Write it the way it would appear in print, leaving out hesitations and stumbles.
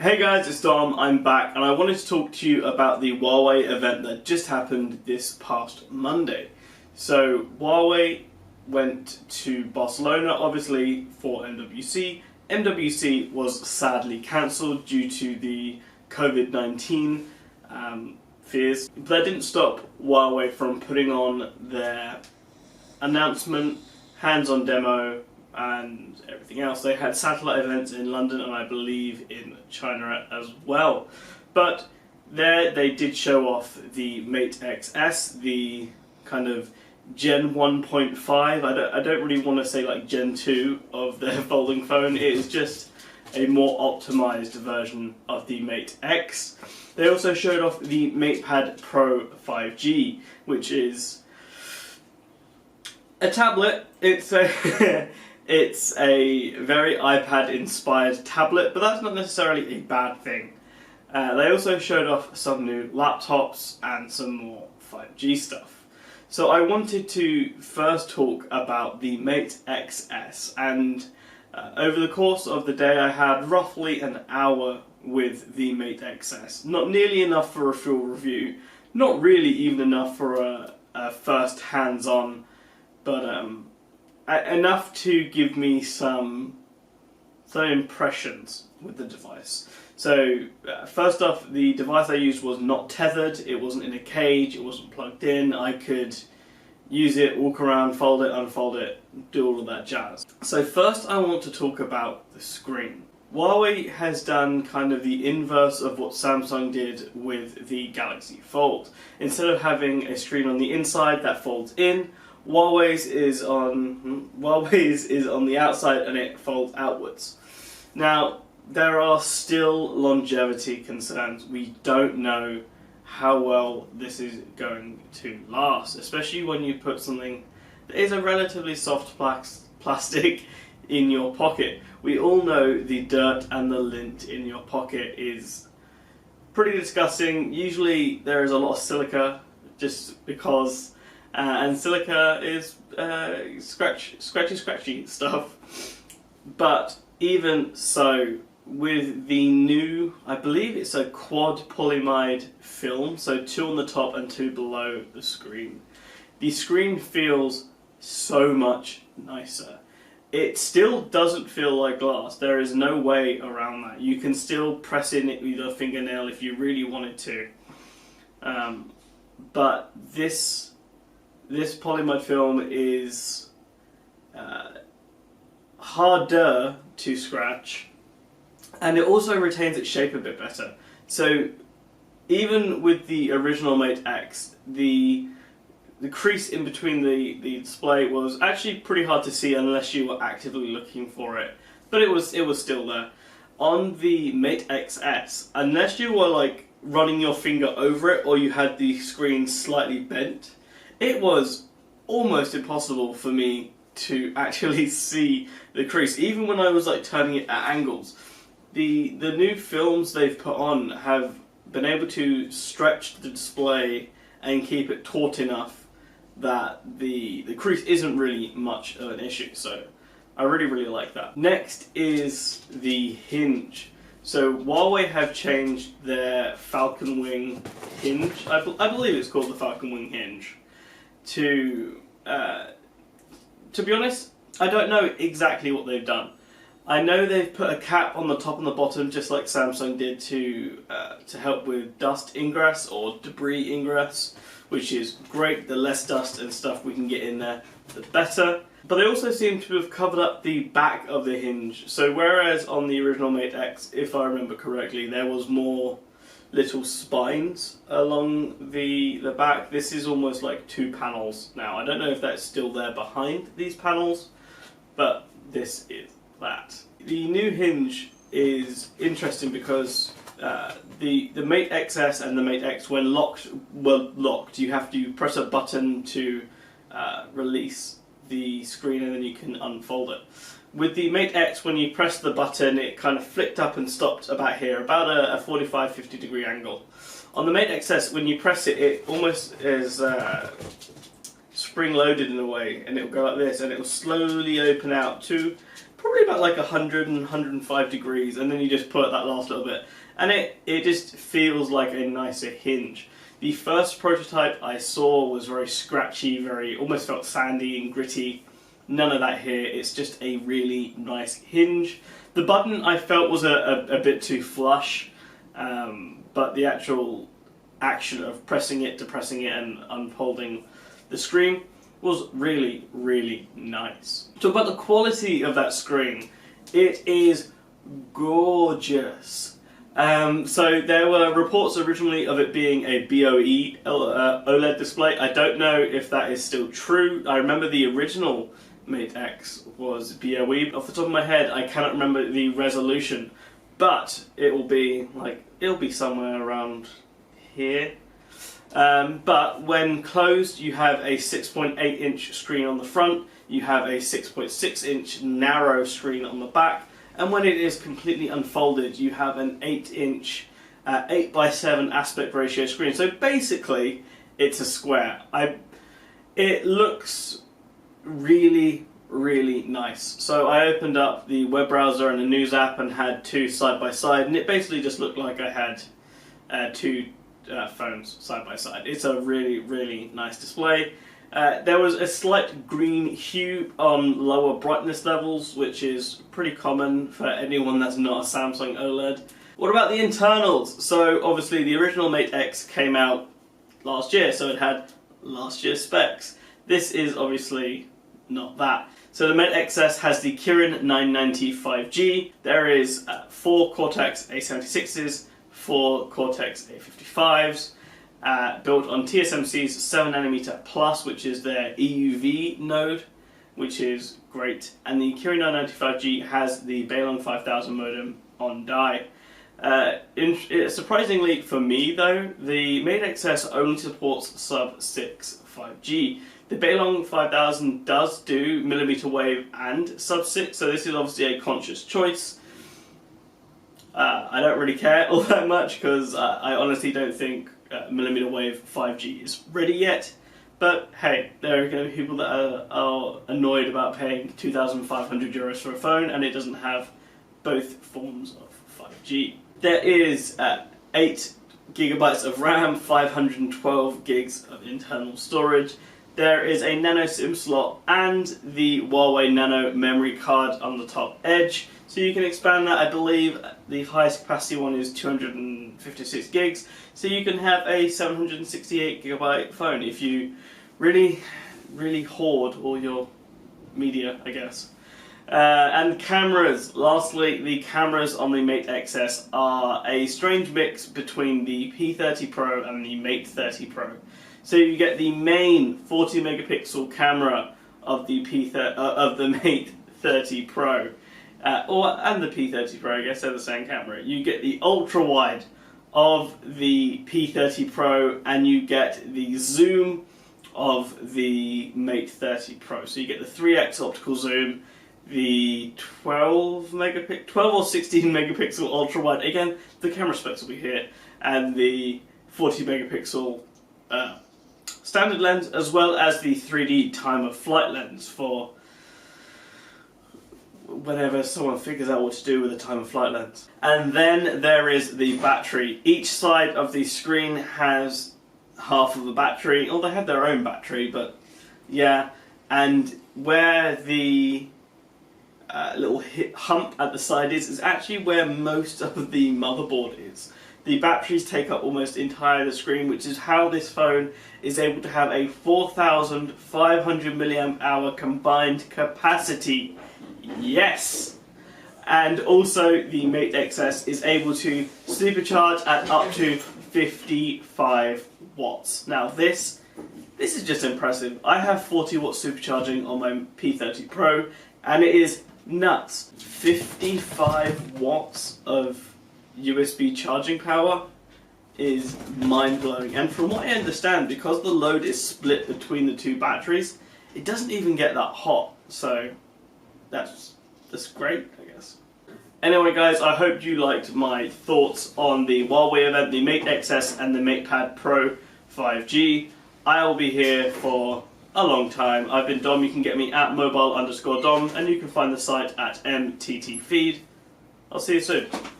Hey guys, it's Dom, I'm back, and I wanted to talk to you about the Huawei event that just happened this past Monday. So, Huawei went to Barcelona, obviously, for MWC. MWC was sadly cancelled due to the COVID-19 fears. But that didn't stop Huawei from putting on their announcement, hands-on demo, and everything else. They had satellite events in London and I believe in China as well. But there they did show off the Mate XS, the kind of Gen 1.5. I don't really want to say like Gen 2 of their folding phone. It is just a more optimized version of the Mate X. They also showed off the MatePad Pro 5G, which is a tablet. It's a it's a very iPad-inspired tablet, but that's not necessarily a bad thing. They also showed off some new laptops and some more 5G stuff. So I wanted to first talk about the Mate XS, and over the course of the day I had roughly an hour with the Mate XS. Not nearly enough for a full review, not really even enough for a first hands-on, but enough to give me some impressions with the device. So first off, the device I used was not tethered, it wasn't in a cage, it wasn't plugged in. I could use it, walk around, fold it, unfold it, do all of that jazz. So first I want to talk about the screen. Huawei has done kind of the inverse of what Samsung did with the Galaxy Fold. Instead of having a screen on the inside that folds in, Huawei's is on the outside and it folds outwards. Now, there are still longevity concerns. We don't know how well this is going to last, especially when you put something that is a relatively soft plastic in your pocket. We all know the dirt and the lint in your pocket is pretty disgusting. Usually there is a lot of silica just because and silica is scratchy stuff. But even so, with the new, I believe it's a quad polyimide film, so 2 on the top and 2 below the screen feels so much nicer. It still doesn't feel like glass. There is no way around that. You can still press in it with your fingernail if you really wanted to. But this polyimide film is harder to scratch, and it also retains its shape a bit better. So even with the original Mate X, the crease in between the display was actually pretty hard to see unless you were actively looking for it, but it was still there. On the Mate XS, unless you were like running your finger over it or you had the screen slightly bent, it was almost impossible for me to actually see the crease, even when I was like turning it at angles. The new films they've put on have been able to stretch the display and keep it taut enough that the crease isn't really much of an issue, so I really like that. Next is the hinge. So Huawei have changed their Falcon Wing hinge, I believe it's called the Falcon Wing hinge, to be honest, I don't know exactly what they've done. I know they've put a cap on the top and the bottom, just like Samsung did to help with dust ingress or debris ingress, which is great. The less dust and stuff we can get in there, the better. But they also seem to have covered up the back of the hinge. So whereas on the original Mate X, if I remember correctly, there was more little spines along the back, this is almost like 2 panels now. I don't know if that's still there behind these panels, but this is that. The new hinge is interesting because the Mate XS and the Mate X, when locked, you have to press a button to release the screen and then you can unfold it. With the Mate X, when you press the button, it kind of flicked up and stopped about here, about a 45-50 degree angle. On the Mate XS, when you press it, it almost is spring-loaded in a way, and it will go like this, and it will slowly open out to probably about like 100 and 105 degrees, and then you just put that last little bit, and it just feels like a nicer hinge. The first prototype I saw was very scratchy, almost felt sandy and gritty. None of that here. It's just a really nice hinge. The button I felt was a bit too flush, but the actual action of pressing it, depressing it, and unfolding the screen was really, really nice. Talk about the quality of that screen. It is gorgeous. So there were reports originally of it being a BOE OLED display. I don't know if that is still true. I remember the original Mate X was BOE. Off the top of my head, I cannot remember the resolution, but it'll be somewhere around here. But when closed, you have a 6.8-inch screen on the front, you have a 6.6-inch narrow screen on the back, and when it is completely unfolded, you have an 8-inch 8:7 aspect ratio screen. So basically, it's a square. It looks really, really nice. So I opened up the web browser and the news app and had two side by side, and it basically just looked like I had two phones side by side. It's a really, really nice display. There was a slight green hue on lower brightness levels, which is pretty common for anyone that's not a Samsung OLED. What about the internals? So obviously the original Mate X came out last year, so it had last year's specs. This is obviously not that. So the Mate XS has the Kirin 990 5G. There is 4 Cortex A76s, 4 Cortex A55s, built on TSMC's 7nm Plus, which is their EUV node, which is great. And the Kirin 990 5G has the Beilong 5000 modem on die. Surprisingly for me though, the Mate XS only supports sub-6 5G. The Beilong 5000 does do millimeter wave and sub-6, so this is obviously a conscious choice. I don't really care all that much because I honestly don't think millimeter wave 5G is ready yet. But hey, there are going to be people that are annoyed about paying €2,500 for a phone and it doesn't have both forms of 5G. There is 8 GB of RAM, 512 gigs of internal storage. There is a nano SIM slot and the Huawei Nano memory card on the top edge. So you can expand that. I believe the highest capacity one is 256 gigs. So you can have a 768 GB phone if you really, really hoard all your media, I guess. And cameras. Lastly, the cameras on the Mate XS are a strange mix between the P30 Pro and the Mate 30 Pro. So you get the main 40 megapixel camera of the Mate 30 Pro, and the P30 Pro. I guess they're the same camera. You get the ultra wide of the P30 Pro, and you get the zoom of the Mate 30 Pro. So you get the 3x optical zoom, the 12 or 16 megapixel ultra wide. Again, the camera specs will be here, and the 40 megapixel standard lens, as well as the 3D time of flight lens for whenever someone figures out what to do with a time of flight lens. And then there is the battery. Each side of the screen has half of the battery, or they have their own battery, but yeah. And where the little hump at the side is actually where most of the motherboard is. The batteries take up almost entirely the screen, which is how this phone is able to have a 4,500 mAh combined capacity. Yes! And also the Mate XS is able to supercharge at up to 55 watts. Now this is just impressive. I have 40 watt supercharging on my P30 Pro and it is nuts. 55 watts of USB charging power is mind-blowing, and from what I understand, because the load is split between the two batteries, it doesn't even get that hot, so that's great, I guess. Anyway guys, I hope you liked my thoughts on the Huawei event, the Mate XS and the MatePad Pro 5G. I will be here for a long time. I've been Dom. You can get me at mobile_Dom, and you can find the site at mttfeed. I'll see you soon.